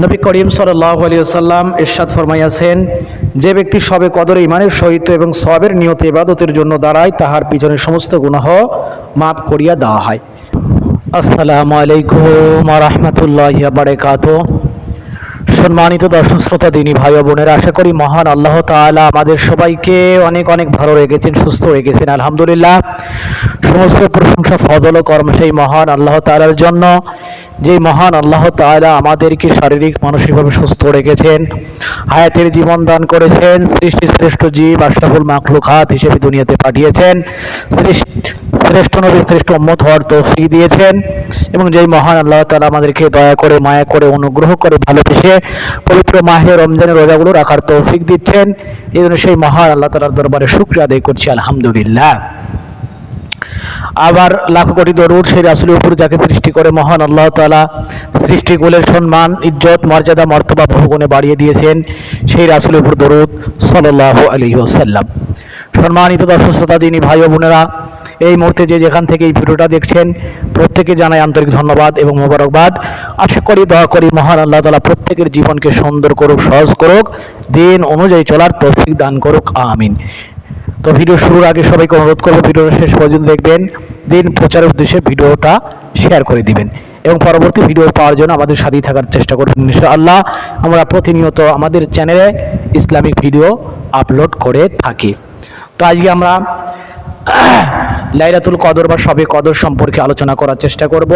নবী করিম সাল্লাল্লাহু আলাইহি ওয়াসাল্লাম ইরশাদ ফরমাইয়াছেন, যে ব্যক্তি সবে কদরে ঈমানের সহিত এবং সওয়াবের নিয়তে ইবাদতের জন্য দাঁড়ায়, তাহার পিছনের সমস্ত গুনাহ মাফ করিয়া দেওয়া হয়। আসসালামু আলাইকুম ওয়া রাহমাতুল্লাহি ওয়া বারাকাতুহু। সম্মানিত দর্শক শ্রোতা, দিনী ভাই ও বোনেরা, আশা করি মহান আল্লাহ তাআলা আমাদের সবাইকে অনেক অনেক ভালো রেখেছেন, সুস্থ রেখেছেন। আলহামদুলিল্লাহ, সমস্ত প্রশংসা ফজল ও কর্ম সেই মহান আল্লাহ তাআলার জন্য, যে মহান আল্লাহ তাআলা আমাদেরকে শারীরিক মানসিকভাবে সুস্থ রেখেছেন, হায়াতের জীবন দান করেছেন, সৃষ্টি শ্রেষ্ঠ জীব আশরাফুল মাখলুকাত হিসেবে দুনিয়াতে পাঠিয়েছেন, শ্রেষ্ঠ নবী শ্রেষ্ঠ উম্মত হওয়ার তৌফিক দিয়েছেন, এবং যেই মহান আল্লাহ তাআলা আমাদেরকে দয়া করে, মায়া করে, অনুগ্রহ করে, ভালোবেসে পবিত্র মাহে রমজানের রোজাগুলো রাখার তৌফিক দিচ্ছেন। এই জন্য সেই মহান আল্লাহ তাআলার দরবারে শুকরিয়া আদায় করছি, আলহামদুলিল্লাহ। আবার লাখো কোটি দরুদ সেই রাসূলের উপর, যাকে সৃষ্টি করে মহান আল্লাহ তাআলা সৃষ্টিকুলের সম্মান, ইজ্জত, মর্যাদা, মর্তবা বহুগুণে বাড়িয়ে দিয়েছেন, সেই রাসূলের উপর দরুদ সাল্লাল্লাহু আলাইহি ওয়াসাল্লাম। সম্মানিত দর্শক শ্রোতা, দিনী ভাই ও বোনেরা, এই মুহূর্তে যে যেখান থেকে এই ভিডিওটা দেখছেন, প্রত্যেকে জানাই আন্তরিক ধন্যবাদ এবং মোবারকবাদ। আশা করি, দোয়া করি মহান আল্লাহ তাআলা প্রত্যেকের জীবনকে সুন্দর করুক, সহজ করুক, দিন অনুযায়ী চলার তৌফিক দান করুক, আমিন। তো ভিডিও শুরুর আগে সবাইকে অনুরোধ করবো, ভিডিওটা শেষ পর্যন্ত দেখবেন, দিন প্রচারের উদ্দেশ্যে ভিডিওটা শেয়ার করে দিবেন এবং পরবর্তী ভিডিও পাওয়ার জন্য আমাদের সাথেই থাকার চেষ্টা করবেন ইনশাআল্লাহ। আমরা প্রতিনিয়ত আমাদের চ্যানেলে ইসলামিক ভিডিও আপলোড করে থাকি। তো আজকে আমরা লাইলাতুল কদর বা শবে কদর সম্পর্কে আলোচনা করার চেষ্টা করব।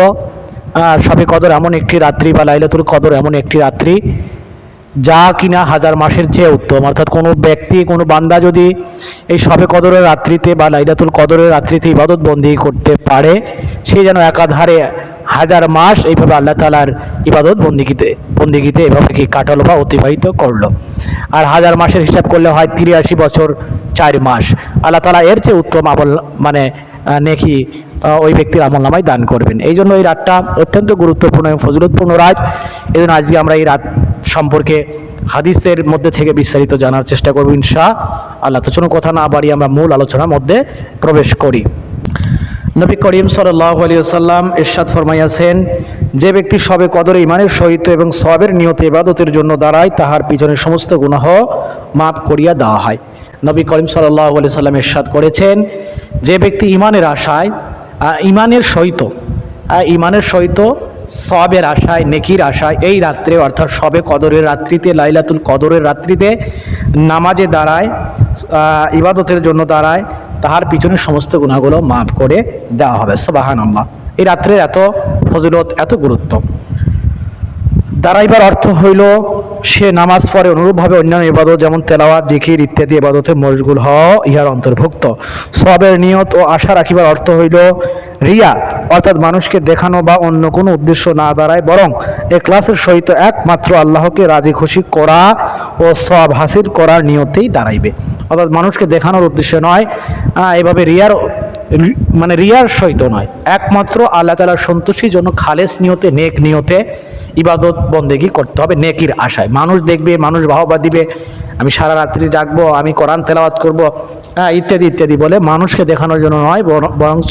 শবে কদর এমন একটি রাত্রি, বা লাইলাতুল কদর এমন একটি রাত্রি যা কিনা হাজার মাসের চেয়ে উত্তম। অর্থাৎ কোনো ব্যক্তি, কোনো বান্দা যদি এই শবে কদরের রাত্রিতে বা লাইলাতুল কদরের রাত্রিতে ইবাদত বন্দেগী করতে পারে, সে যেন একাধারে হাজার মাস এইভাবে আল্লাহ তাআলার ইবাদত বন্দেগীতে এভাবে কি কাটালো বা অতিবাহিত করলো। আর হাজার মাসের হিসাব করলে হয় 83 বছর 4 মাস। আল্লাহ তাআলা এর চেয়ে উত্তম আমল, মানে নেকি ওই ব্যক্তির আমল নামায় দান করবেন। এই জন্য এই রাতটা অত্যন্ত গুরুত্বপূর্ণ এবং ফজিলতপূর্ণ রাত। এই জন্য আজকে আমরা এই রাত সম্পর্কে হাদিসের মধ্যে থেকে বিস্তারিত জানার চেষ্টা করব ইনশাআল্লাহ। তো চলুন কথা না বাড়িয়ে আমরা মূল আলোচনার মধ্যে প্রবেশ করি। নবী করিম সাল্লাল্লাহু আলাইহি ওয়াসাল্লাম ইরশাদ ফরমাইয়াছেন, যে ব্যক্তি শবে কদরে ঈমানের সহিত এবং সওয়াবের নিয়তে ইবাদতের জন্য দাঁড়ায়, তাহার পিছনের সমস্ত গুনাহ মাফ করিয়া দেওয়া হয়। নবী করিম সাল্লাল্লাহু আলাইহি ওয়াসাল্লাম ইরশাদ করেছেন, যে ব্যক্তি ঈমানের আশায়, ঈমানের সহিত সওয়াবের আশায়, নেকির আশায় এই রাত্রে, অর্থাৎ শবে কদরের রাত্রিতে, লাইলাতুল কদরের রাত্রিতে নামাজে দাঁড়ায়, ইবাদতের জন্য দাঁড়ায়, তাহার পিছনে সমস্ত গুনাহগুলো মাফ করে দেওয়া হবে। সুবহানাল্লাহ। এই রাত্রের এত ফজিলত, এত গুরুত্ব। দাঁড়াইবার অর্থ হইল সে নামাজ পড়ে, অনুরূপভাবে অন্যান্য ইবাদত যেমন তেলাওয়াত, জিকির ইত্যাদি ইবাদতে মশগুল হওয়া ইহার অন্তর্ভুক্ত। সওয়াবের নিয়ত ও আশা রাখিবার অর্থ হইল রিয়া, অর্থাৎ মানুষকে দেখানো বা অন্য কোনো উদ্দেশ্য না দাঁড়ায়, বরং ইখলাসের সহিত একমাত্র আল্লাহকে রাজি খুশি করা ও সওয়াব হাসিল করার নিয়তেই দাঁড়াইবে। অর্থাৎ মানুষকে দেখানোর উদ্দেশ্যে নয়, এভাবে রিয়ার সহিত নয়, একমাত্র আল্লাহ তাআলার সন্তুষ্টির জন্য খালেস নিয়তে, নেক নিয়তে ইবাদত বন্দেগী করতে হবে, নেকির আশায়। মানুষ দেখবে, মানুষ বাহবা দিবে, আমি সারা রাত্রি জাগবো, আমি কোরআন তেলাওয়াত করব, ইত্যাদি ইত্যাদি বলে মানুষকে দেখানোর জন্য নয়, বরঞ্চ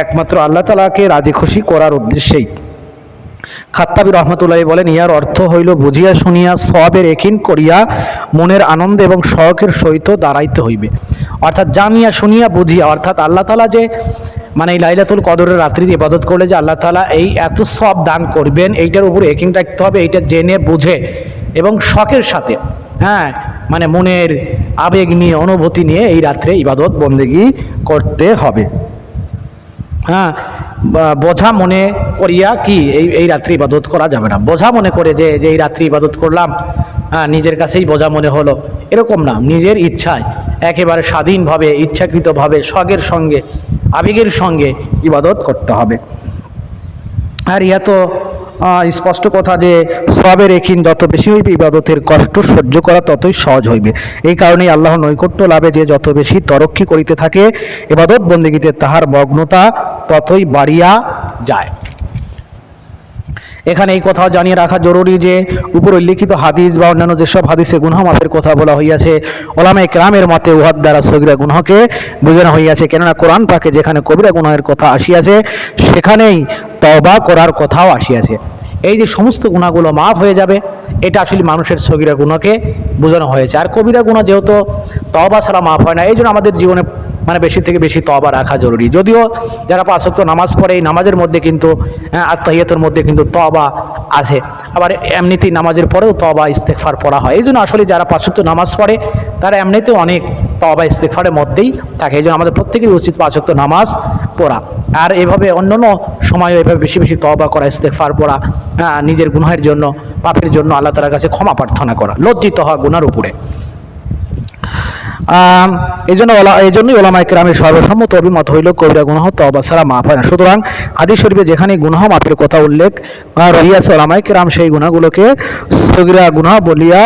একমাত্র আল্লাহ তাআলাকে রাজি খুশি করার উদ্দেশ্যেই। খাত্তাবী রহমতুল্লাহ বলেন, ইহার অর্থ হইল বুঝিয়া শুনিয়া সওয়াবের একিন করিয়া মনের আনন্দ এবং শওকের সহিত দাঁড়াইতে হইবে। অর্থাৎ জানিয়া শুনিয়া বুঝিয়া, অর্থাৎ আল্লাহ তাআলা যে এই লাইলাতুল কদরের রাত্রিতে ইবাদত করলে যে আল্লাহ তাআলা এই এত সওয়াব দান করবেন, এইটার উপর একিন রাখতে হবে, এইটা জেনে বুঝে এবং শখের সাথে, মনের আবেগ নিয়ে, অনুভূতি নিয়ে এই রাত্রে ইবাদত বন্দেগী করতে হবে। বোঝা মনে করিয়া কি এই রাত্রি ইবাদত করা যাবে না। বোঝা মনে করে যে এই রাত্রি ইবাদত করলাম, নিজের কাছেই বোঝা মনে হলো, এরকম না। নিজের ইচ্ছায় একেবারে স্বাধীনভাবে, ইচ্ছাকৃতভাবে, শখের সঙ্গে, আবেগের সঙ্গে ইবাদত করতে হবে। আর ইহা তো স্পষ্ট কথা যে সওয়াবের একিন যত বেশি হইবে, ইবাদতের কষ্ট সহ্য করা ততই সহজ হইবে। এই কারণেই আল্লাহর নৈকট্য লাভে যে যত বেশি তরক্কি করিতে থাকে, ইবাদত বন্দেগীতে তাহার মগ্নতা ততই বাড়িয়া যায়। এখানে এই কথাও জানিয়ে রাখা জরুরি যে উপর উল্লিখিত হাদিস বা অন্যান্য যেসব হাদিসে গুনাহ মাফের কথা বলা হইয়াছে, ওলামায়ে কেরামের মতে উহার দ্বারা সগীরা গুনাহকে বোঝানো হইয়াছে। কেননা কোরআন পাকে যেখানে কবিরা গুনাহের কথা আসিয়াছে, সেখানেই তওবা করার কথাও আসিয়াছে। এই যে সমস্ত গুনাহগুলো মাফ হয়ে যাবে, এটা আসলে মানুষের সগীরা গুনাহকে বোঝানো হয়েছে। আর কবিরা গুনাহ যেহেতু তওবা ছাড়া মাফ হয় না, এই জন্য আমাদের জীবনে মানে বেশি থেকে বেশি তওবা রাখা জরুরি। যদিও যারা 5 ওয়াক্ত নামাজ পড়ে, এই নামাজের মধ্যে কিন্তু আত্তাহিয়াতের মধ্যে কিন্তু তওবা আছে, আবার এমনিতেই নামাজের পরেও তওবা ইস্তেগফার পড়া হয়। এই জন্য আসলে যারা 5 ওয়াক্ত নামাজ পড়ে তারা এমনিতেও অনেক তওবা ইস্তেগফারের মধ্যেই থাকে। এই জন্য আমাদের প্রত্যেকেরই উচিত 5 ওয়াক্ত নামাজ পড়া, আর এভাবে অন্যান্য সময়ও এভাবে বেশি বেশি তওবা করা, ইস্তেগফার পড়া, নিজের গুনাহের জন্য, পাপের জন্য আল্লাহ তাআলার কাছে ক্ষমা প্রার্থনা করা, লজ্জিত হওয়া গুনার উপরে। এই জন্যই ওলামায়ে কেরামের সর্বসম্মত অভিমত হইল কবিরা গুনাহ তওবা ছাড়া মাফ হয় না। সুতরাং হাদিস শরীফে যেখানে গুনাহ মাফের কথা উল্লেখ রহিয়াছে, ওলামায়ে কেরাম সেই গুনাহগুলোকে সগীরা গুনাহ বলিয়া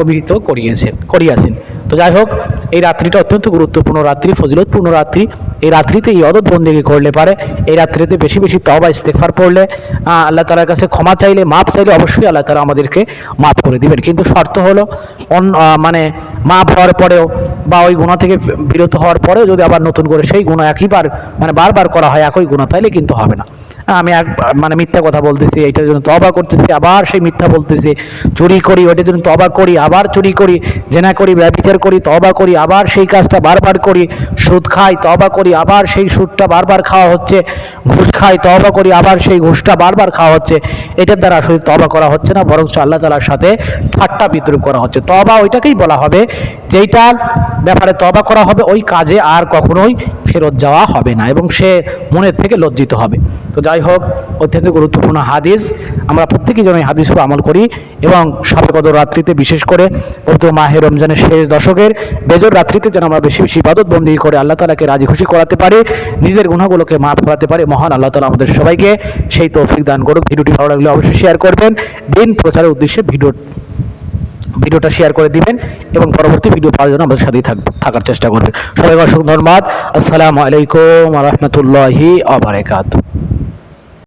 অভিহিত করিয়াছেন। তো যাই হোক, এই রাত্রিটা অত্যন্ত গুরুত্বপূর্ণ রাত্রি, ফজিলতপূর্ণ রাত্রি। এই রাত্রিতে ইবাদত বন্দেগী করলে পারে, এই রাত্রিতে বেশি বেশি তওবা ইস্তেগফার পড়লে, আল্লাহ তাআলার কাছে ক্ষমা চাইলে, মাপ চাইলে অবশ্যই আল্লাহ তাআলা আমাদেরকে মাফ করে দিবেন। কিন্তু শর্ত হলো মানে মাফ হওয়ার পরেও বা ওই গুনাহ থেকে বিরত হওয়ার পরেও যদি আবার নতুন করে সেই গুনাহ একইবার মানে বারবার করা হয় একই গুনাহ, তাইলে কিন্তু হবে না। আমি মানে মিথ্যা কথা বলতেছি, এইটার জন্য তওবা করতেছি, আবার সেই মিথ্যা বলতেছি, চুরি করি ওইটার জন্য তওবা করি, আবার চুরি করি, জেনা করি, ব্যভিচার করি, তওবা করি, আবার সেই কাজটা বারবার করি, সুদ খাই, তওবা করি, আবার সেই সুদটা বারবার খাওয়া হচ্ছে, ঘুষ খাই, তওবা করি, আবার সেই ঘুষটা বারবার খাওয়া হচ্ছে। এটার দ্বারা আসলে তওবা করা হচ্ছে না, বরং আল্লাহ তাআলার সাথে ঠাট্টা বিদ্রূপ করা হচ্ছে। তওবা ওইটাকেই বলা হবে যেইটার ব্যাপারে তওবা করা হবে, ওই কাজে আর কখনোই ফেরত যাওয়া হবে না এবং সে মনের থেকে লজ্জিত হবে। তো যাই হোক, অত্যন্ত গুরুত্বপূর্ণ হাদিস, আমরা প্রত্যেকেই যেন এই হাদিস উপর আমল করি এবং শবে কদর রাত্রিতে, বিশেষ করে পবিত্র মাহে রমজানের শেষ দশকের বেজর রাত্রিতে যেন আমরা বেশি বেশি ইবাদত বন্দেগী করে আল্লাহ তাআলাকে রাজি খুশি করাতে পারি, নিজের গুনাহগুলোকে মাফ করাতে পারি। মহান আল্লাহ তাআলা আমাদের সবাইকে সেই তৌফিক দান করুক। ভিডিওটি ভালো লাগলে অবশ্যই শেয়ার করবেন, দিন প্রচারের উদ্দেশ্যে ভিডিওটা শেয়ার করে দিবেন এবং পরবর্তী ভিডিও পাওয়ার জন্য আমাদের সাথেই থাকার চেষ্টা করবেন। সবাইকে অসংখ্য ধন্যবাদ। আসসালামু আলাইকুম ওয়া রাহমাতুল্লাহি ওয়া বারাকাতুহু।